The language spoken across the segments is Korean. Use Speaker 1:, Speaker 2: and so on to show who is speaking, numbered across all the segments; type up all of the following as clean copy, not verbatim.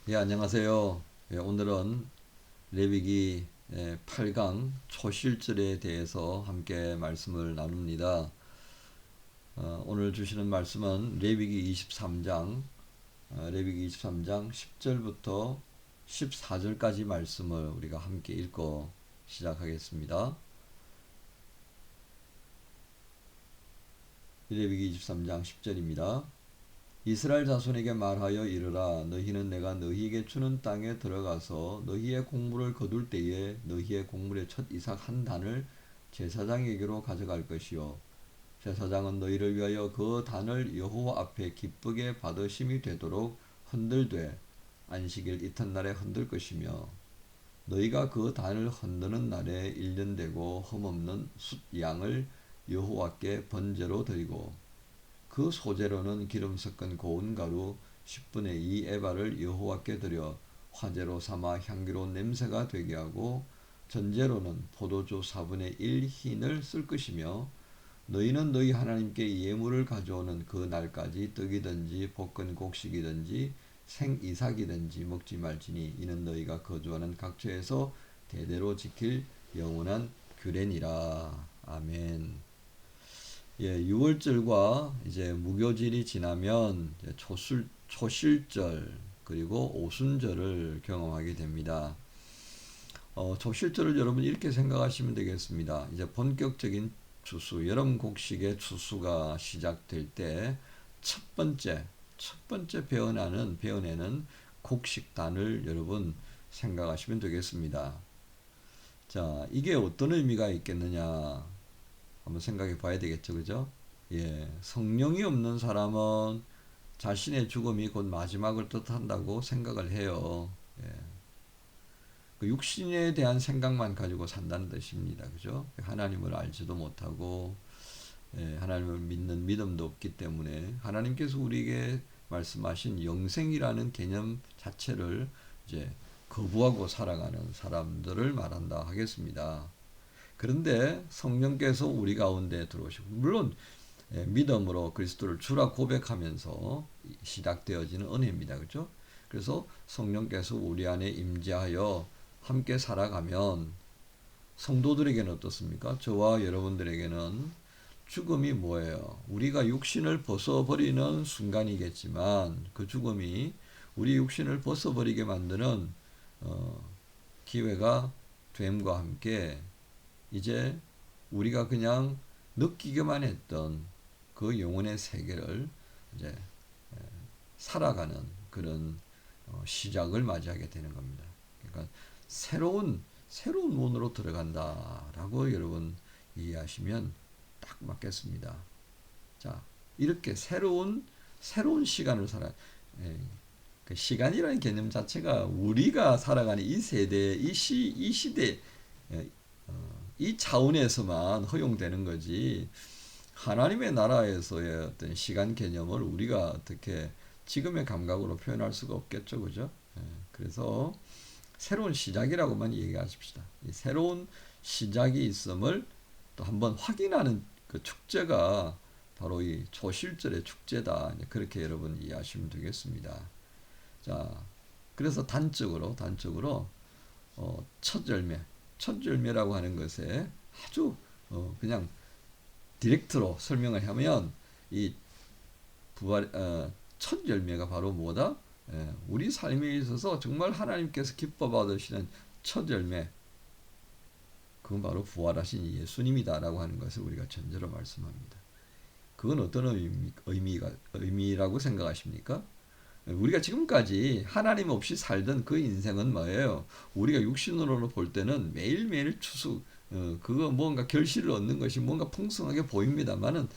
Speaker 1: 예, 안녕하세요. 예, 오늘은 레위기 8강 초실절에 대해서 함께 말씀을 나눕니다. 오늘 주시는 말씀은 레위기 23장, 레위기 23장 10절부터 14절까지 말씀을 우리가 함께 읽고 시작하겠습니다. 레위기 23장 10절입니다. 이스라엘 자손에게 말하여 이르라. 너희는 내가 너희에게 주는 땅에 들어가서 너희의 곡물을 거둘 때에 너희의 곡물의 첫 이삭 한 단을 제사장에게로 가져갈 것이요 제사장은 너희를 위하여 그 단을 여호와 앞에 기쁘게 받으심이 되도록 흔들되 안식일 이튿날에 흔들 것이며 너희가 그 단을 흔드는 날에 일년되고 흠없는 숫 양을 여호와께 번제로 드리고 그 소재로는 기름 섞은 고운 가루 10분의 2 에바를 여호와께 드려 화제로 삼아 향기로운 냄새가 되게 하고 전제로는 포도주 4분의 1 흰을 쓸 것이며 너희는 너희 하나님께 예물을 가져오는 그 날까지 떡이든지 볶은 곡식이든지 생이삭이든지 먹지 말지니 이는 너희가 거주하는 각처에서 대대로 지킬 영원한 규례니라. 아멘. 예, 6월절과 이제 무교절이 지나면 이제 초실절 그리고 오순절을 경험하게 됩니다. 초실절을 여러분 이렇게 생각하시면 되겠습니다. 이제 본격적인 추수, 여름 곡식의 추수가 시작될 때 첫 번째 배어내는 곡식단을 여러분 생각하시면 되겠습니다. 자, 이게 어떤 의미가 있겠느냐? 한번 생각해 봐야 되겠죠, 그죠? 예, 성령이 없는 사람은 자신의 죽음이 곧 마지막을 뜻한다고 생각을 해요. 예, 그 육신에 대한 생각만 가지고 산다는 뜻입니다, 그죠? 하나님을 알지도 못하고, 예, 하나님을 믿는 믿음도 없기 때문에 하나님께서 우리에게 말씀하신 영생이라는 개념 자체를 이제 거부하고 살아가는 사람들을 말한다 하겠습니다. 그런데 성령께서 우리 가운데 들어오시고 물론 믿음으로 그리스도를 주라 고백하면서 시작되어지는 은혜입니다. 그렇죠? 그래서 성령께서 우리 안에 임재하여 함께 살아가면 성도들에게는 어떻습니까? 저와 여러분들에게는 죽음이 뭐예요? 우리가 육신을 벗어버리는 순간이겠지만 그 죽음이 우리 육신을 벗어버리게 만드는 기회가 됨과 함께 이제 우리가 그냥 느끼기만 했던 그 영혼의 세계를 이제 살아가는 그런 시작을 맞이하게 되는 겁니다. 그러니까 새로운 문으로 들어간다라고 여러분 이해하시면 딱 맞겠습니다. 자, 이렇게 새로운 시간을 예, 그 시간이라는 개념 자체가 우리가 살아가는 이 세대, 이 시대, 예, 이 차원에서만 허용되는 거지 하나님의 나라에서의 어떤 시간 개념을 우리가 어떻게 지금의 감각으로 표현할 수가 없겠죠, 그죠? 그래서 새로운 시작이라고만 얘기하십시다. 이 새로운 시작이 있음을 또 한번 확인하는 그 축제가 바로 이 초실절의 축제다. 그렇게 여러분 이해하시면 되겠습니다. 자, 그래서 단적으로 첫 열매라고 하는 것에 아주 그냥 디렉트로 설명을 하면 이 첫 열매가 바로 뭐다? 우리 삶에 있어서 정말 하나님께서 기뻐 받으시는 첫 열매, 그건 바로 부활하신 예수님이다라고 하는 것을 우리가 전제로 말씀합니다. 그건 어떤 의미라고 생각하십니까? 우리가 지금까지 하나님 없이 살던 그 인생은 뭐예요? 우리가 육신으로 볼 때는 매일매일 그거 뭔가 결실을 얻는 것이 뭔가 풍성하게 보입니다만은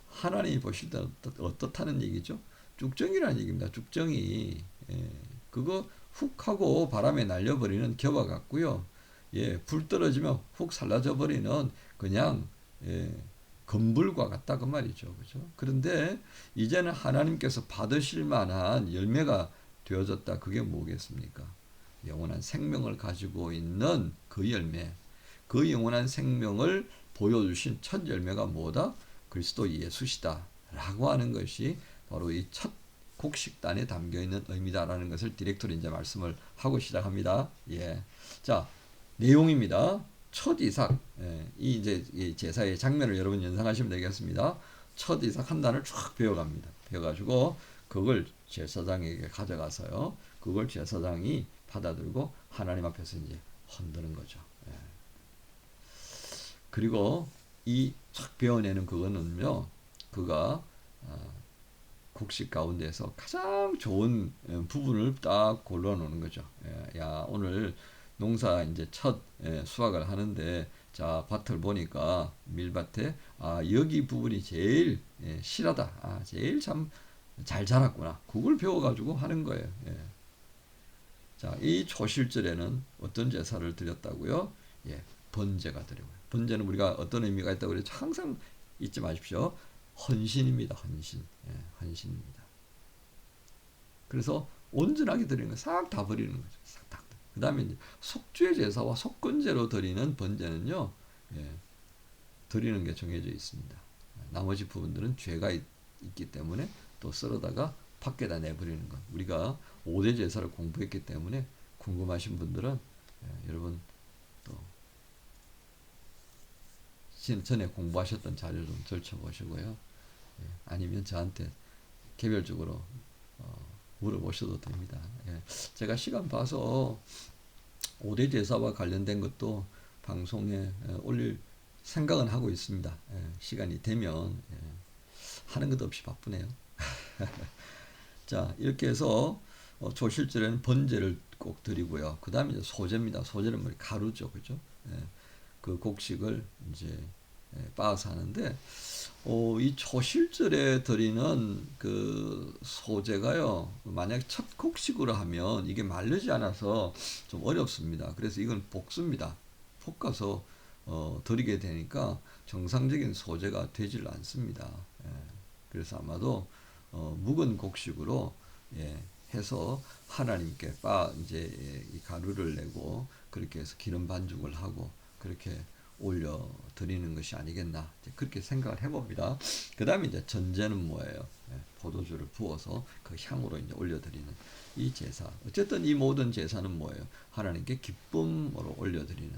Speaker 1: 하나님이 보실 때 어떻다는 얘기죠? 쭉정이라는 얘기입니다. 쭉정이. 예, 그거 훅 하고 바람에 날려버리는 겨와 같고요. 예, 불 떨어지면 훅 살라져 버리는 그냥 예, 검불과 같다 그 말이죠. 그죠? 그런데 이제는 하나님께서 받으실 만한 열매가 되어졌다. 그게 뭐겠습니까? 영원한 생명을 가지고 있는 그 열매. 그 영원한 생명을 보여주신 첫 열매가 뭐다? 그리스도 예수시다. 라고 하는 것이 바로 이 첫 곡식단에 담겨 있는 의미다라는 것을 디렉터로 이제 말씀을 하고 시작합니다. 예. 자, 내용입니다. 첫 이삭. 예. 이 이제 이 제사의 장면을 여러분 연상하시면 되겠습니다. 첫 이삭 한 단을 쫙 베어갑니다. 베어가지고 그걸 제사장에게 가져가서요. 그걸 제사장이 받아들고 하나님 앞에서 이제 흔드는 거죠. 예. 그리고 이 쫙 베어내는 그거는요. 그가 곡식 가운데서 가장 좋은 부분을 딱 골라놓는 거죠. 야, 오늘 농사 이제 첫 수확을 하는데, 자, 밭을 보니까 밀밭에, 아, 여기 부분이 제일 실하다. 아, 제일 참 잘 자랐구나. 그걸 배워가지고 하는 거예요. 자, 이 초실절에는 어떤 제사를 드렸다고요? 예, 번제가 드리고요. 번제는 우리가 어떤 의미가 있다고 그랬죠? 항상 잊지 마십시오. 헌신입니다. 헌신. 예, 헌신입니다. 그래서 온전하게 드리는 거 싹 다 버리는 거죠. 싹 다. 그 다음에 이제 속죄 제사와 속건제로 드리는 번제는요, 예, 드리는 게 정해져 있습니다. 나머지 부분들은 죄가 있기 때문에 또 썰어다가 밖에다 내버리는 것. 우리가 5대 제사를 공부했기 때문에 궁금하신 분들은 여러분 또 전에 공부하셨던 자료 좀 들춰보시고요. 아니면 저한테 개별적으로 물어보셔도 됩니다. 제가 시간 봐서 5대 제사와 관련된 것도 방송에 올릴 생각은 하고 있습니다. 시간이 되면 하는 것 없이 바쁘네요. 자, 이렇게 해서 조실절에는 번제를 꼭 드리고요. 그 다음에 이제 소제입니다. 소제는 뭐 가루죠, 그죠? 그 곡식을 이제 빻아서 하는데, 이 초실절에 드리는 그 소제가요, 만약 첫 곡식으로 하면 이게 마르지 않아서 좀 어렵습니다. 그래서 이건 볶습니다. 볶아서 드리게 되니까 정상적인 소제가 되질 않습니다. 그래서 아마도 묵은 곡식으로 해서 하나님께 이제 이 가루를 내고 그렇게 해서 기름 반죽을 하고 그렇게 올려 드리는 것이 아니겠나 그렇게 생각을 해봅니다. 그 다음에 이제 전제는 뭐예요? 포도주를 부어서 그 향으로 이제 올려 드리는 이 제사. 어쨌든 이 모든 제사는 뭐예요? 하나님께 기쁨으로 올려 드리는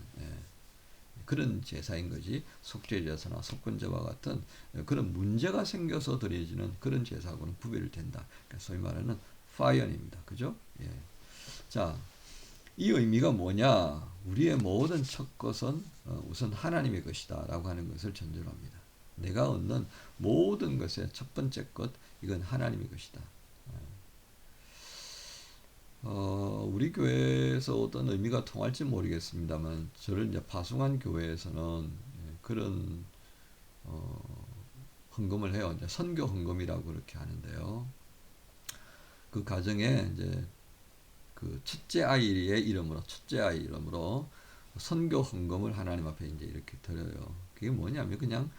Speaker 1: 그런 제사인 거지. 속죄 제사나 속건제와 같은 그런 문제가 생겨서 드려지는 그런 제사하고는 구별이 된다. 그러니까 소위 말하는 파이언입니다. 그죠? 예. 자, 이 의미가 뭐냐? 우리의 모든 첫 것은 우선 하나님의 것이다 라고 하는 것을 전제로 합니다. 내가 얻는 모든 것의 첫 번째 것, 이건 하나님의 것이다. 우리 교회에서 어떤 의미가 통할지 모르겠습니다만, 저를 이제 파송한 교회에서는 그런 헌금을 해요. 이제 선교 헌금이라고 그렇게 하는데요. 그 가정에 이제 그 첫째 아이의 이름으로 선교 헌금을 하나님 앞에 이제 이렇게 드려요. 그게 뭐냐면 그냥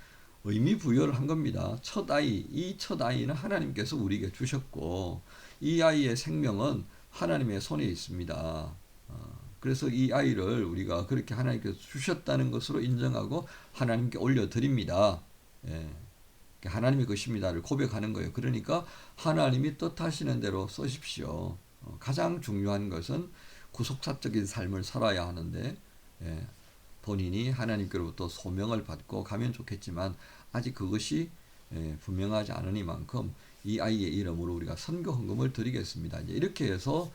Speaker 1: 의미 부여를 한 겁니다. 이 첫 아이는 하나님께서 우리에게 주셨고, 이 아이의 생명은 하나님의 손에 있습니다. 그래서 이 아이를 우리가 그렇게 하나님께서 주셨다는 것으로 인정하고 하나님께 올려드립니다. 하나님의 것입니다를 고백하는 거예요. 그러니까 하나님이 뜻하시는 대로 쓰십시오. 가장 중요한 것은 구속사적인 삶을 살아야 하는데 본인이 하나님께로부터 소명을 받고 가면 좋겠지만 아직 그것이 분명하지 않으니만큼 이 아이의 이름으로 우리가 선교 헌금을 드리겠습니다. 이제 이렇게 해서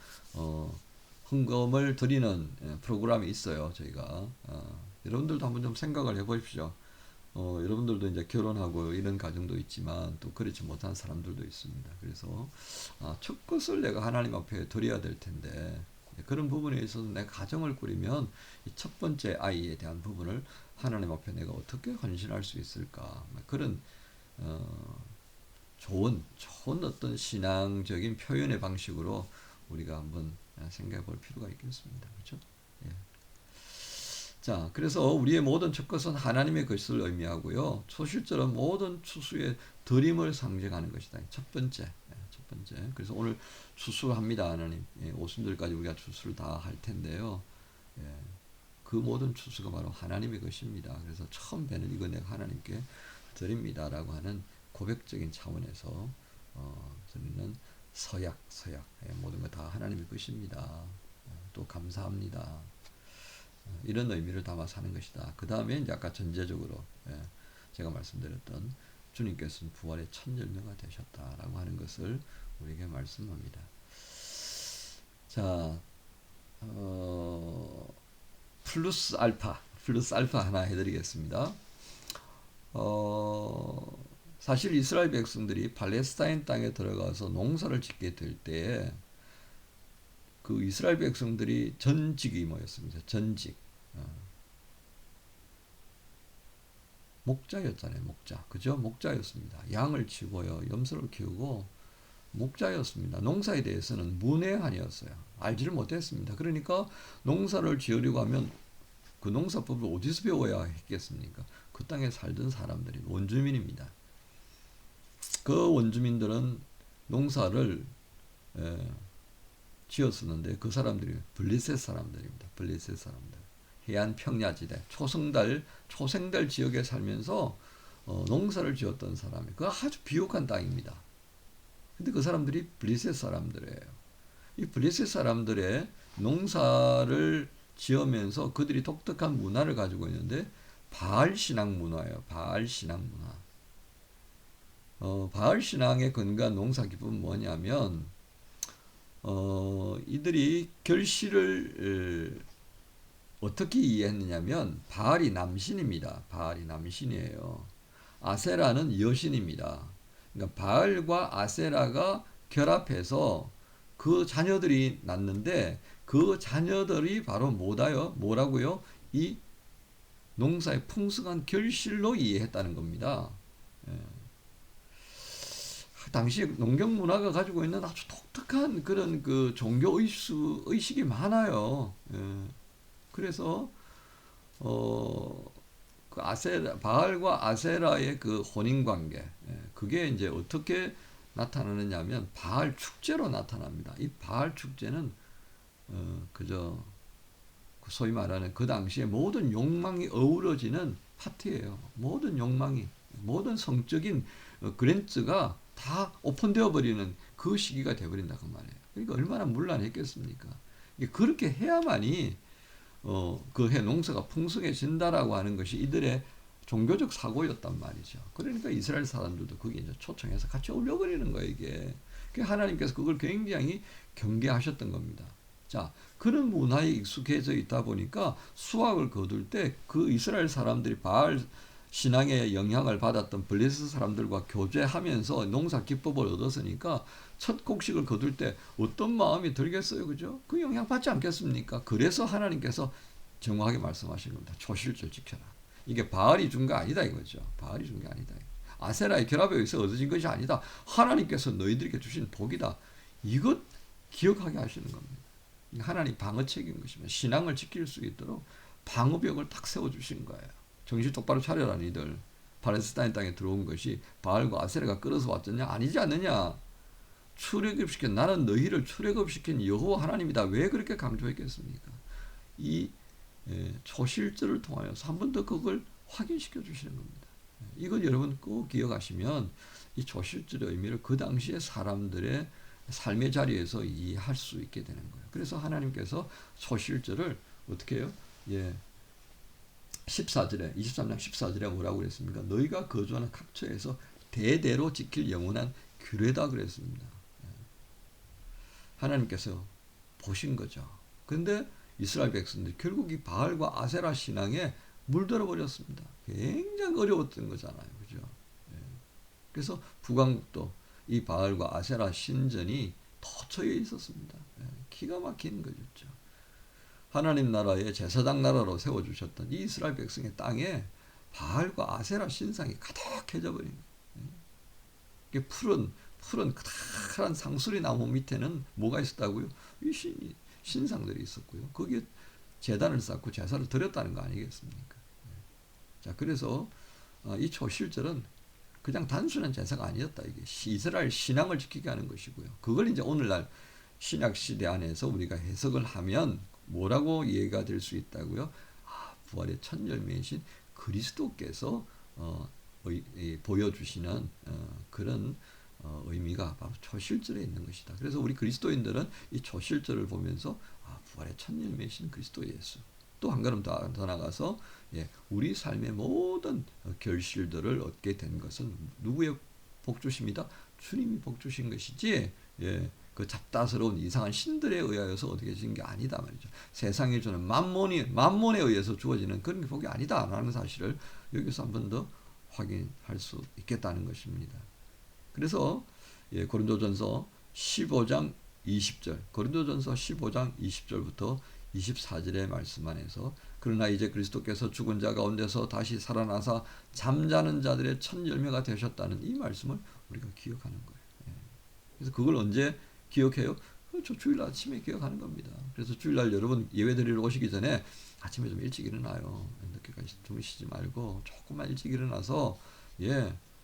Speaker 1: 헌금을 드리는 프로그램이 있어요. 저희가 여러분들도 한번 좀 생각을 해보십시오. 여러분들도 이제 결혼하고 이런 가정도 있지만 또 그렇지 못한 사람들도 있습니다. 그래서 첫 것을 내가 하나님 앞에 드려야 될 텐데 그런 부분에 있어서 내가 가정을 꾸리면 이 첫 번째 아이에 대한 부분을 하나님 앞에 내가 어떻게 헌신할 수 있을까? 그런 좋은 어떤 신앙적인 표현의 방식으로 우리가 한번 생각해 볼 필요가 있겠습니다. 그렇죠? 예. 자, 그래서 우리의 모든 첫 것은 하나님의 것을 의미하고요. 초실절은 모든 추수의 드림을 상징하는 것이다. 첫 번째. 그래서 오늘 추수합니다, 하나님. 오순절까지 우리가 추수를 다 할 텐데요. 그 모든 추수가 바로 하나님의 것입니다. 그래서 처음 배는 이거 내가 하나님께 드립니다라고 하는 고백적인 차원에서 드리는 서약. 모든 거 다 하나님의 것입니다. 또 감사합니다. 이런 의미를 담아 사는 것이다. 그 다음에 이제 아까 전제적으로 제가 말씀드렸던 주님께서는 부활의 첫 열매가 되셨다라고 하는 것을 우리에게 말씀합니다. 자, 플러스 알파 하나 해드리겠습니다. 사실 이스라엘 백성들이 팔레스타인 땅에 들어가서 농사를 짓게 될 때에 그 이스라엘 백성들이 전직이 뭐였습니까? 전직. 목자였잖아요. 목자. 그죠? 목자였습니다. 양을 치고요. 염소를 키우고 목자였습니다. 농사에 대해서는 문외한이었어요. 알지를 못했습니다. 그러니까 농사를 지으려고 하면 그 농사법을 어디서 배워야 했겠습니까? 그 땅에 살던 사람들이 원주민입니다. 그 원주민들은 농사를 지었었는데 그 사람들이 블레셋 사람들입니다. 블레셋 사람들. 해안 평야지대 초생달 지역에 살면서 농사를 지었던 사람이 그 아주 비옥한 땅입니다. 근데 그 사람들이 블레셋 사람들이에요. 이 블레셋 사람들의 농사를 지으면서 그들이 독특한 문화를 가지고 있는데 바알 신앙 문화예요. 바알 신앙 문화. 바알 신앙의 근거한 농사 기법은 뭐냐면 이들이 결실을 어떻게 이해했느냐면 바알이 남신입니다. 바알이 남신이에요. 아세라는 여신입니다. 그러니까 바알과 아세라가 결합해서 그 자녀들이 낳는데 그 자녀들이 바로 뭐라고요? 이 농사의 풍성한 결실로 이해했다는 겁니다. 당시 농경 문화가 가지고 있는 아주 독특한 그런 그 종교 의식이 많아요. 그래서 그 바알과 아세라의 그 혼인 관계, 그게 이제 어떻게 나타나느냐면 바알 축제로 나타납니다. 이 바알 축제는 그저 소위 말하는 그 당시에 모든 욕망이 어우러지는 파티예요. 모든 욕망이, 모든 성적인 그랜츠가 다 오픈되어 버리는 그 시기가 되어버린다고 말이에요. 그러니까 얼마나 문란했겠습니까? 그렇게 해야만이 그 해 농사가 풍성해진다라고 하는 것이 이들의 종교적 사고였단 말이죠. 그러니까 이스라엘 사람들도 거기에 이제 초청해서 같이 어울려버리는 거예요, 이게. 하나님께서 그걸 굉장히 경계하셨던 겁니다. 자, 그런 문화에 익숙해져 있다 보니까 수확을 거둘 때 그 이스라엘 사람들이 바알 신앙의 영향을 받았던 블레셋 사람들과 교제하면서 농사 기법을 얻었으니까 첫 곡식을 거둘 때 어떤 마음이 들겠어요, 그죠? 그 영향 받지 않겠습니까? 그래서 하나님께서 정확하게 말씀하신 겁니다. 초실절 지켜라. 이게 바알이 준 거 아니다 이거죠. 바알이 준 게 아니다. 아세라의 결합에 의해서 얻어진 것이 아니다. 하나님께서 너희들에게 주신 복이다. 이것 기억하게 하시는 겁니다. 하나님 방어책인 것입니다. 신앙을 지킬 수 있도록 방어벽을 딱 세워주신 거예요. 정신 똑바로 차려라 니들. 팔레스타인 땅에 들어온 것이 바알과 아세라가 끌어서 왔느냐? 아니지 않느냐? 출애굽시킨 나는 너희를 출애굽시킨 여호와 하나님이다. 왜 그렇게 강조했겠습니까? 이 초실절을 통하여서 한 번 더 그걸 확인시켜 주시는 겁니다. 이건 여러분 꼭 기억하시면 이 초실절의 의미를 그 당시의 사람들의 삶의 자리에서 이해할 수 있게 되는 거예요. 그래서 하나님께서 초실절을 어떻게 해요? 14절에 23장 14절에 뭐라고 그랬습니까? 너희가 거주하는 각처에서 대대로 지킬 영원한 규례다 그랬습니다. 하나님께서 보신 거죠. 그런데 이스라엘 백성들이 결국 이 바알과 아세라 신앙에 물들어 버렸습니다. 굉장히 어려웠던 거잖아요. 그죠? 그래서 북왕국도 이 바알과 아세라 신전이 도처에 있었습니다. 기가 막힌 거죠. 하나님 나라의 제사장 나라로 세워주셨던 이 이스라엘 백성의 땅에 바알과 아세라 신상이 가득해져 버린 거예요. 푸른 크다란 상수리 나무 밑에는 뭐가 있었다고요? 이 신상들이 있었고요. 거기에 제단을 쌓고 제사를 드렸다는 거 아니겠습니까? 자, 그래서 이 초실절은 그냥 단순한 제사가 아니었다. 이게 이스라엘 신앙을 지키게 하는 것이고요. 그걸 이제 오늘날 신약 시대 안에서 우리가 해석을 하면 뭐라고 이해가 될 수 있다고요? 부활의 첫 열매이신 그리스도께서 보여주시는 그런 의미가 바로 초실절에 있는 것이다. 그래서 우리 그리스도인들은 이 초실절을 보면서 부활의 첫 열매이신 그리스도 예수. 또 한 걸음 더 나가서 우리 삶의 모든 결실들을 얻게 된 것은 누구의 복주심이다? 주님이 복주신 것이지. 그 잡다스러운 이상한 신들에 의하여서 얻게 된 게 아니다 말이죠. 세상이 주는 만몬에 의해서 주어지는 그런 게 복이 아니다라는 사실을 여기서 한 번 더 확인할 수 있겠다는 것입니다. 그래서 고린도전서 15장 20절, 고린도전서 15장 20절부터 24절의 말씀 안에서 그러나 이제 그리스도께서 죽은 자 가운데서 다시 살아나사 잠자는 자들의 첫 열매가 되셨다는 이 말씀을 우리가 기억하는 거예요. 그래서 그걸 언제 기억해요? 저 주일 아침에 기억하는 겁니다. 그래서 주일날 여러분 예배드리러 오시기 전에 아침에 좀 일찍 일어나요. 늦게까지 주무시지 말고 조금만 일찍 일어나서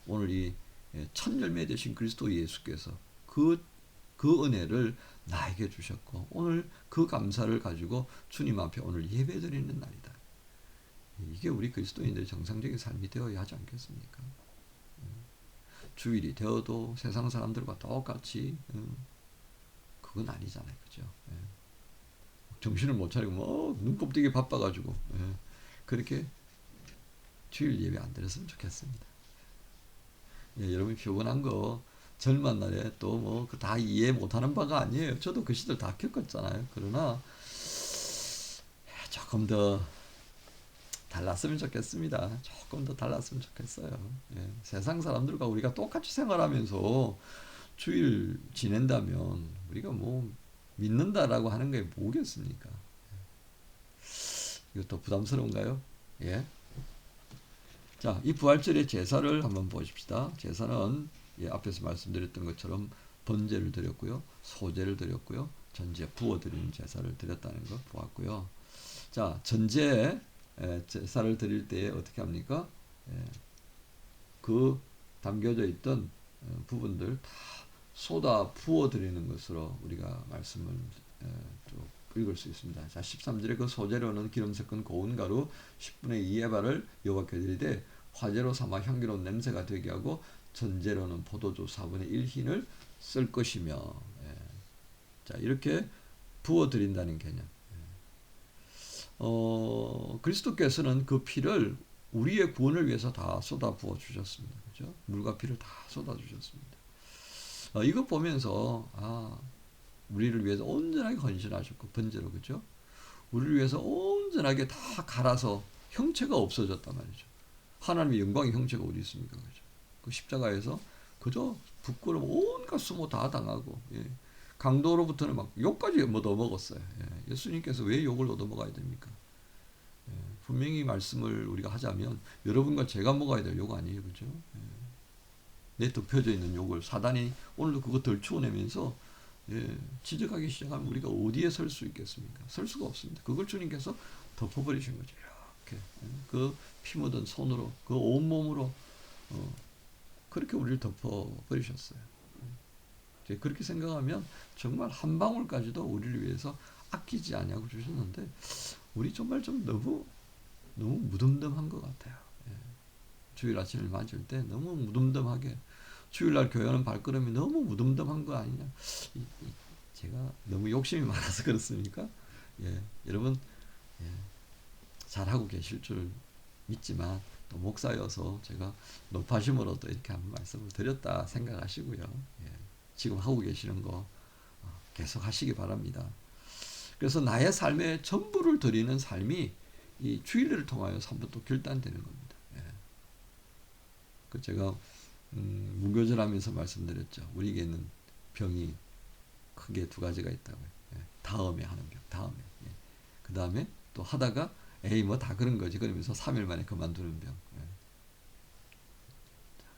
Speaker 1: 오늘 이 첫 열매 되신 그리스도 예수께서 그 은혜를 나에게 주셨고 오늘 그 감사를 가지고 주님 앞에 오늘 예배드리는 날이다. 이게 우리 그리스도인들의 정상적인 삶이 되어야 하지 않겠습니까? 주일이 되어도 세상 사람들과 똑같이 그건 아니잖아요. 그죠? 정신을 못 차리고 눈곱되게 바빠가지고 그렇게 주일 예배 안 드렸으면 좋겠습니다. 여러분 피곤한 거 젊은 날에 또 다 이해 못하는 바가 아니에요. 저도 그 시절 다 겪었잖아요. 그러나 조금 더 달랐으면 좋겠습니다. 조금 더 달랐으면 좋겠어요. 세상 사람들과 우리가 똑같이 생활하면서 주일 지낸다면 우리가 믿는다라고 하는 게 뭐겠습니까? 이것도 부담스러운가요? 자, 이 부활절의 제사를 한번 보십시다. 제사는 앞에서 말씀드렸던 것처럼 번제를 드렸고요, 소제를 드렸고요, 전제 부어드리는 제사를 드렸다는 거 보았고요. 자, 전제 제사를 드릴 때 어떻게 합니까? 그 담겨져 있던 부분들 다 쏟아 부어드리는 것으로 우리가 말씀을 쭉 읽을 수 있습니다. 자, 13절에 그 소재로는 기름 섞은 고운 가루 10분의 2의 발을 여호와께 드리되 화제로 삼아 향기로운 냄새가 되게 하고 전제로는 포도주 4분의 1 흰을 쓸 것이며. 자, 이렇게 부어드린다는 개념. 그리스도께서는 그 피를 우리의 구원을 위해서 다 쏟아 부어 주셨습니다. 그죠? 물과 피를 다 쏟아 주셨습니다. 이거 보면서 우리를 위해서 온전하게 헌신하셨고 번제로, 그죠? 우리를 위해서 온전하게 다 갈아서 형체가 없어졌단 말이죠. 하나님의 영광의 형체가 어디 있습니까? 그죠? 그 십자가에서 그저 부끄러움 온갖 수모 다 당하고 강도로부터는 막 욕까지 얻어먹었어요. 예수님께서 왜 욕을 얻어먹어야 됩니까? 분명히 말씀을 우리가 하자면 여러분과 제가 먹어야 될 욕 아니에요. 그죠? 내 덮여져 있는 욕을 사단이 오늘도 그거 덜추어내면서 지적하기 시작하면 우리가 어디에 설 수 있겠습니까? 설 수가 없습니다. 그걸 주님께서 덮어버리신 거죠. 이렇게 그 피 묻은 손으로 그 온몸으로 그렇게 우리를 덮어버리셨어요. 그렇게 생각하면 정말 한 방울까지도 우리를 위해서 아끼지 않냐고 주셨는데 우리 정말 좀 너무 무덤덤한 것 같아요. 주일 아침을 맞을 때 너무 무덤덤하게 주일날 교회 오는 발걸음이 너무 무덤덤한 거 아니냐. 제가 너무 욕심이 많아서 그렇습니까? 여러분 잘하고 계실 줄 믿지만 또 목사여서 제가 높아심으로 또 이렇게 한번 말씀을 드렸다 생각하시고요. 지금 하고 계시는 거 계속 하시기 바랍니다. 그래서 나의 삶의 전부를 드리는 삶이 이 주일을 통하여 한번 또 결단되는 겁니다. 그 제가 무교절하면서 말씀드렸죠. 우리에게는 병이 크게 두 가지가 있다고요. 다음에 하는 병, 다음에. 그 다음에 또 하다가 에이 뭐 다 그런 거지 그러면서 3일 만에 그만두는 병.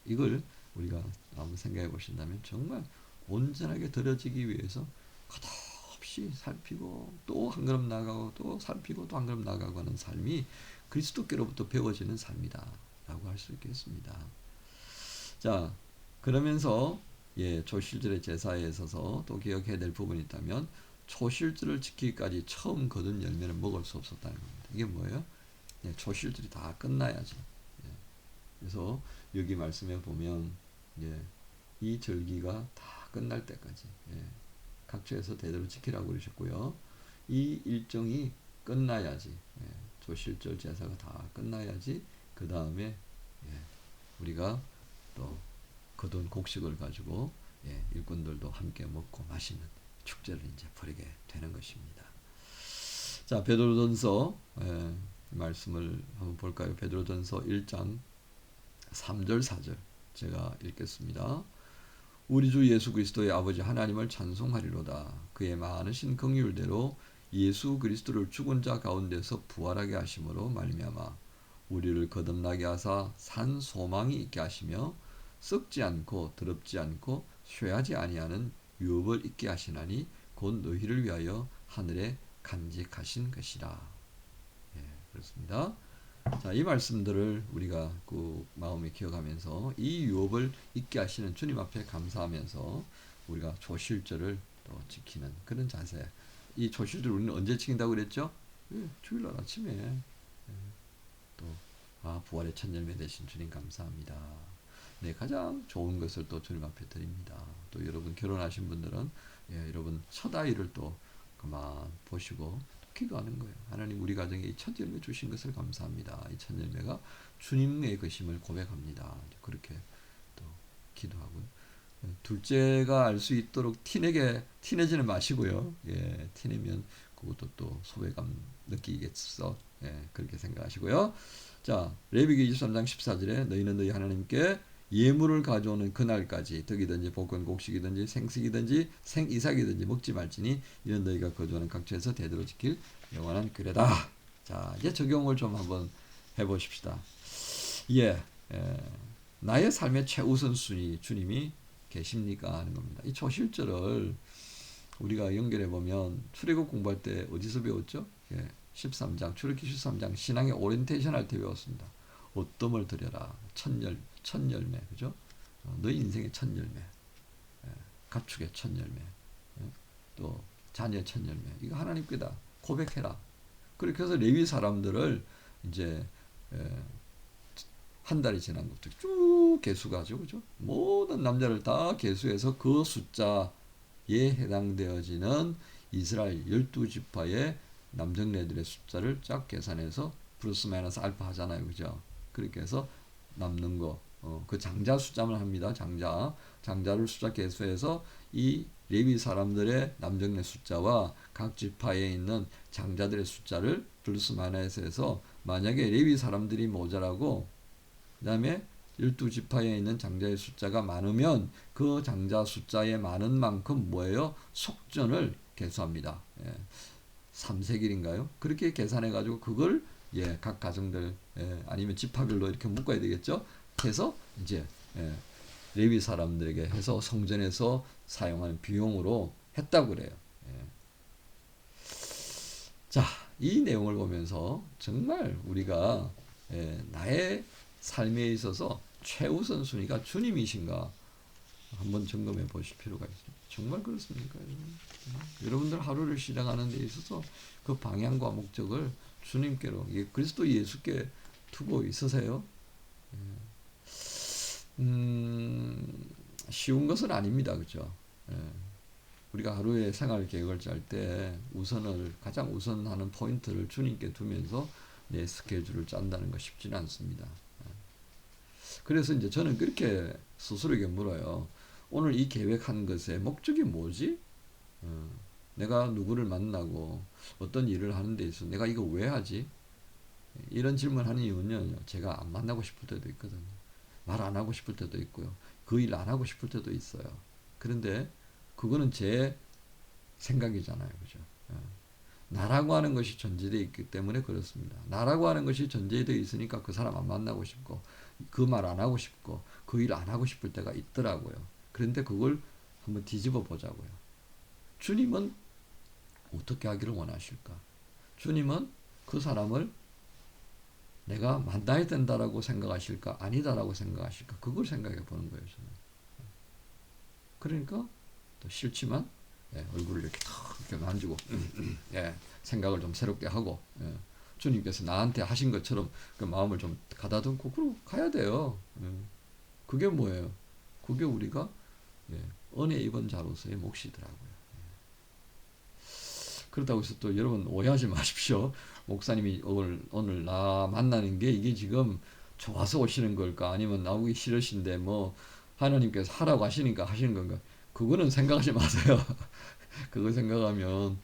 Speaker 1: 이걸 우리가 한번 생각해 보신다면 정말 온전하게 드려지기 위해서 끝없이 살피고 또 한 걸음 나가고 또 살피고 또 한 걸음 나가고 하는 삶이 그리스도께로부터 배워지는 삶이다 라고 할 수 있겠습니다. 자, 그러면서 초실절의 제사에 있어서 또 기억해야 될 부분이 있다면 초실절을 지키기까지 처음 거둔 열매는 먹을 수 없었다는 겁니다. 이게 뭐예요? 초실절이 다 끝나야지. 그래서 여기 말씀에 보면 이 절기가 다 끝날 때까지 각처에서 대대로 지키라고 그러셨고요. 이 일정이 끝나야지 조실절 제사가 다 끝나야지 그 다음에 우리가 또 거둔 곡식을 가지고 일꾼들도 함께 먹고 마시는 축제를 이제 벌이게 되는 것입니다. 자, 베드로전서 말씀을 한번 볼까요? 베드로전서 1장 3절 4절 제가 읽겠습니다. 우리 주 예수 그리스도의 아버지 하나님을 찬송하리로다. 그의 많으신 긍휼대로 예수 그리스도를 죽은 자 가운데서 부활하게 하심으로 말미암아 우리를 거듭나게 하사 산 소망이 있게 하시며 썩지 않고 더럽지 않고 쇠하지 아니하는 유업을 있게 하시나니 곧 너희를 위하여 하늘에 간직하신 것이라. 그렇습니다. 자, 이 말씀들을 우리가 그 마음에 기억하면서 이 유업을 있게 하시는 주님 앞에 감사하면서 우리가 조실절을 또 지키는 그런 자세. 이 조실절 우리는 언제 지킨다고 그랬죠? 주일날 아침에. 또 부활의 첫 열매 되신 주님 감사합니다. 네, 가장 좋은 것을 또 주님 앞에 드립니다. 또 여러분 결혼하신 분들은 여러분 첫 아이를 또 그만 보시고 기도하는 거예요. 하나님 우리 가정에 이 첫 열매 주신 것을 감사합니다. 이 첫 열매가 주님의 것임을 고백합니다. 그렇게 또 기도하고요. 둘째가 알 수 있도록 티내지는 마시고요. 티내면 그것도 또 소외감 느끼겠어. 그렇게 생각하시고요. 자, 레위기 23장 14절에 너희는 너희 하나님께 예물을 가져오는 그날까지 덕이든지 볶은 곡식이든지 생식이든지 생이삭이든지 먹지 말지니 이는 너희가 거주하는 각처에서 대대로 지킬 영원한 규례다. 자, 이제 적용을 좀 한번 해보십시다. 나의 삶의 최우선순위 주님이 계십니까 하는 겁니다. 이 초실절을 우리가 연결해 보면 출애굽 공부할 때 어디서 배웠죠? 13장 출애굽기 13장 신앙의 오리엔테이션 할 때 배웠습니다. 어뜸을 드려라. 첫 열매, 그죠? 너희 인생의 첫 열매, 가축의 첫 열매, 또 자녀의 첫 열매. 이거 하나님께다 고백해라. 그렇게 해서 레위 사람들을 이제 한 달이 지난 것도 쭉 계수가죠, 그죠? 모든 남자를 다 계수해서 그 숫자에 해당되어지는 이스라엘 12지파의 남정네들의 숫자를 쫙 계산해서 플러스 마이너스 알파 하잖아요, 그죠? 그렇게 해서 남는 거, 그 장자 숫자만 합니다. 장자를 숫자 계수해서 이 레위 사람들의 남정네 숫자와 각 지파에 있는 장자들의 숫자를 플러스 마이너스해서 만약에 레위 사람들이 모자라고 그 다음에 12지파에 있는 장자의 숫자가 많으면 그 장자 숫자에 많은 만큼 뭐예요? 속전을 계수합니다. 3세길인가요? 그렇게 계산해 가지고 그걸 각 가정들 아니면 지파별로 이렇게 묶어야 되겠죠. 해서 이제 레위 사람들에게 해서 성전에서 사용하는 비용으로 했다고 그래요. 자, 이 내용을 보면서 정말 우리가 나의 삶에 있어서 최우선 순위가 주님이신가 한번 점검해 보실 필요가 있습니다. 정말 그렇습니까? 여러분들 하루를 시작하는 데 있어서 그 방향과 목적을 주님께로 그리스도 예수께 두고 있으세요? 쉬운 것은 아닙니다. 그죠? 우리가 하루의 생활 계획을 짤 때 가장 우선하는 포인트를 주님께 두면서 내 스케줄을 짠다는 거 쉽지는 않습니다. 그래서 이제 저는 그렇게 스스로에게 물어요. 오늘 이 계획한 것의 목적이 뭐지? 내가 누구를 만나고 어떤 일을 하는 데 있어서 내가 이거 왜 하지? 이런 질문하는 이유는요. 제가 안 만나고 싶을 때도 있거든요. 말 안 하고 싶을 때도 있고요. 그 일 안 하고 싶을 때도 있어요. 그런데 그거는 제 생각이잖아요. 그죠? 나라고 하는 것이 전제되어 있기 때문에 그렇습니다. 나라고 하는 것이 전제되어 있으니까 그 사람 안 만나고 싶고 그 말 안 하고 싶고 그 일 안 하고 싶을 때가 있더라고요. 그런데 그걸 한번 뒤집어 보자고요. 주님은 어떻게 하기를 원하실까? 주님은 그 사람을 내가 만나야 된다라고 생각하실까? 아니다라고 생각하실까? 그걸 생각해 보는 거예요. 저는. 그러니까 또 싫지만 얼굴을 이렇게 탁 이렇게 만지고 생각을 좀 새롭게 하고 주님께서 나한테 하신 것처럼 그 마음을 좀 가다듬고 그러고 가야 돼요. 그게 뭐예요? 그게 우리가 예, 은혜 입은 자로서의 몫이더라고요. 그렇다고 해서 또 여러분 오해하지 마십시오. 목사님이 오늘 나 만나는 게 이게 지금 좋아서 오시는 걸까? 아니면 나오기 싫으신데 뭐 하나님께서 하라고 하시니까 하시는 건가? 그거는 생각하지 마세요. 그거 생각하면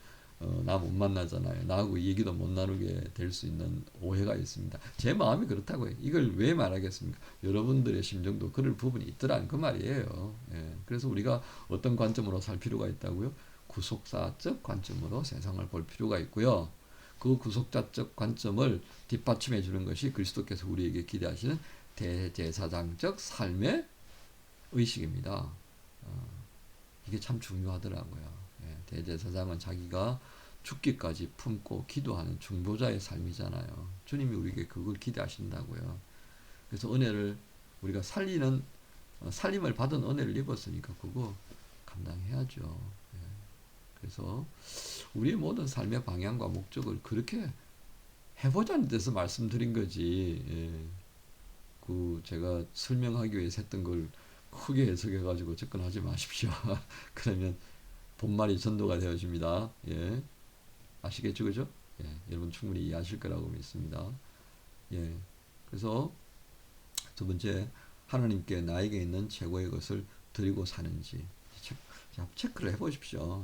Speaker 1: 나 못 만나잖아요. 나하고 얘기도 못 나누게 될 수 있는 오해가 있습니다. 제 마음이 그렇다고요. 이걸 왜 말하겠습니까? 여러분들의 심정도 그럴 부분이 있더라는 그 말이에요. 예. 그래서 우리가 어떤 관점으로 살 필요가 있다고요? 구속사적 관점으로 세상을 볼 필요가 있고요. 그 구속자적 관점을 뒷받침해 주는 것이 그리스도께서 우리에게 기대하시는 대제사장적 삶의 의식입니다. 이게 참 중요하더라고요. 예, 대제사장은 자기가 죽기까지 품고 기도하는 중보자의 삶이잖아요. 주님이 우리에게 그걸 기대하신다고요. 그래서 은혜를 우리가 살림을 받은 은혜를 입었으니까 그거 감당해야죠. 예, 그래서 우리의 모든 삶의 방향과 목적을 그렇게 해보자는 데서 말씀드린 거지. 예, 제가 설명하기 위해서 했던 걸 크게 해석해가지고 접근하지 마십시오. 그러면 본말이 전도가 되어집니다. 예. 아시겠죠? 그죠? 예. 여러분 충분히 이해하실 거라고 믿습니다. 예. 그래서 두 번째, 하나님께 나에게 있는 최고의 것을 드리고 사는지 체크를 해보십시오.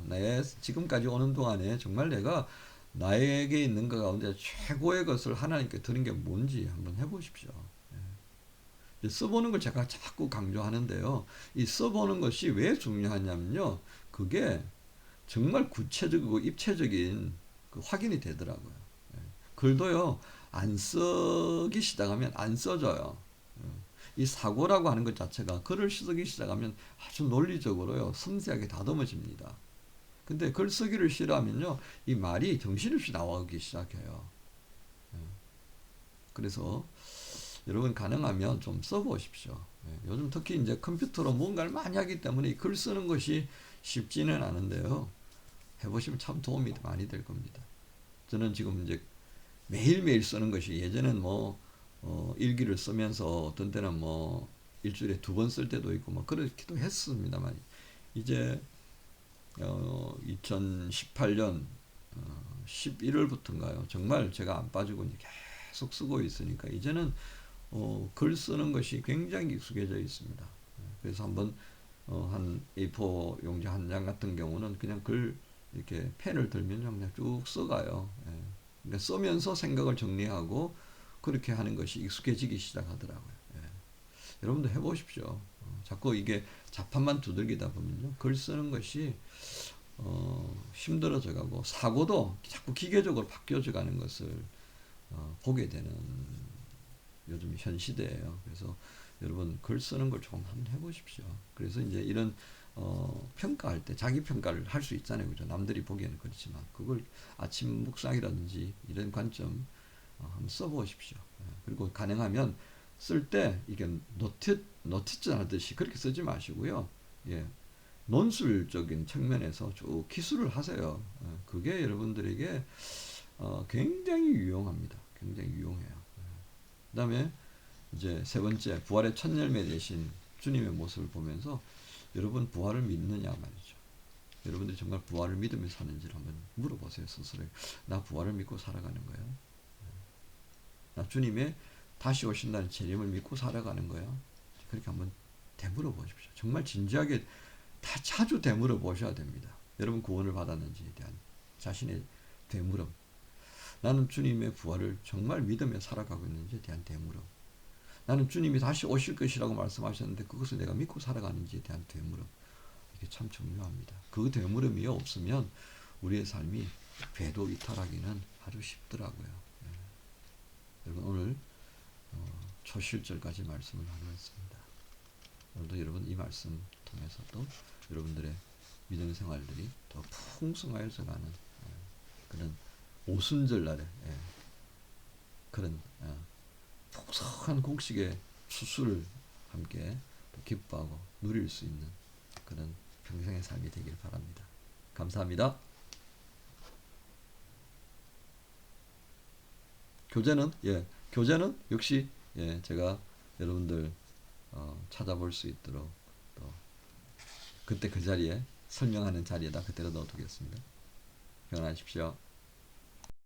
Speaker 1: 지금까지 오는 동안에 정말 내가 나에게 있는 것 가운데 최고의 것을 하나님께 드린 게 뭔지 한번 해보십시오. 써보는 걸 제가 자꾸 강조하는데요. 이 써보는 것이 왜 중요하냐면요. 그게 정말 구체적이고 입체적인 그 확인이 되더라고요. 글도요, 안 쓰기 시작하면 안 써져요. 이 사고라고 하는 것 자체가 글을 쓰기 시작하면 아주 논리적으로요, 섬세하게 다듬어집니다. 근데 글 쓰기를 싫어하면요, 이 말이 정신없이 나오기 시작해요. 그래서 여러분 가능하면 좀 써보십시오. 요즘 특히 이제 컴퓨터로 뭔가를 많이 하기 때문에 글 쓰는 것이 쉽지는 않은데요. 해보시면 참 도움이 많이 될 겁니다. 저는 지금 이제 매일매일 쓰는 것이 예전엔 일기를 쓰면서 어떤 때는 일주일에 2번 쓸 때도 있고 그렇기도 했습니다만 이제 2018년 11월부터인가요? 정말 제가 안 빠지고 계속 쓰고 있으니까 이제는 글 쓰는 것이 굉장히 익숙해져 있습니다. 그래서 한번 한 A4 용지 한 장 같은 경우는 그냥 글 이렇게 펜을 들면 그냥 쭉 써가요. 그러니까 쓰면서 생각을 정리하고 그렇게 하는 것이 익숙해지기 시작하더라고요. 여러분도 해보십시오. 자꾸 이게 자판만 두들기다 보면요, 글 쓰는 것이 힘들어져 가고 사고도 자꾸 기계적으로 바뀌어져 가는 것을 보게 되는 요즘 현 시대예요. 그래서 여러분 글 쓰는 걸 조금 한번 해보십시오. 그래서 이제 이런 평가할 때 자기 평가를 할 수 있잖아요. 그죠? 남들이 보기에는 그렇지만 그걸 아침 묵상이라든지 이런 관점 한번 써보십시오. 그리고 가능하면 쓸 때 이게 노티즈 하듯이 그렇게 쓰지 마시고요. 예. 논술적인 측면에서 쭉 기술을 하세요. 그게 여러분들에게 굉장히 유용합니다. 굉장히 유용해요. 그 다음에 이제 세 번째, 부활의 첫 열매 되신 주님의 모습을 보면서 여러분 부활을 믿느냐 말이죠. 여러분들이 정말 부활을 믿으며 사는지를 한번 물어보세요. 스스로. 나 부활을 믿고 살아가는 거예요. 나 주님의 다시 오신다는 재림을 믿고 살아가는 거예요. 그렇게 한번 되물어 보십시오. 정말 진지하게 다 자주 되물어 보셔야 됩니다. 여러분 구원을 받았는지에 대한 자신의 되물음. 나는 주님의 부활을 정말 믿으며 살아가고 있는지에 대한 되물음. 나는 주님이 다시 오실 것이라고 말씀하셨는데 그것을 내가 믿고 살아가는지에 대한 되물음. 이게 참 중요합니다. 그 되물음이 없으면 우리의 삶이 궤도 이탈하기는 아주 쉽더라고요. 여러분 오늘 초실절까지 말씀을 나누었습니다. 오늘도 여러분 이 말씀 통해서도 여러분들의 믿음 생활들이 더 풍성하여져가는 그런 오순절날에 그런 풍성한 곡식의 추수를 함께 또 기뻐하고 누릴 수 있는 그런 평생의 삶이 되길 바랍니다. 감사합니다. 교재는 역시 제가 여러분들 찾아볼 수 있도록 또 그때 그 자리에 설명하는 자리에다 그대로 넣어두겠습니다. 평안하십시오.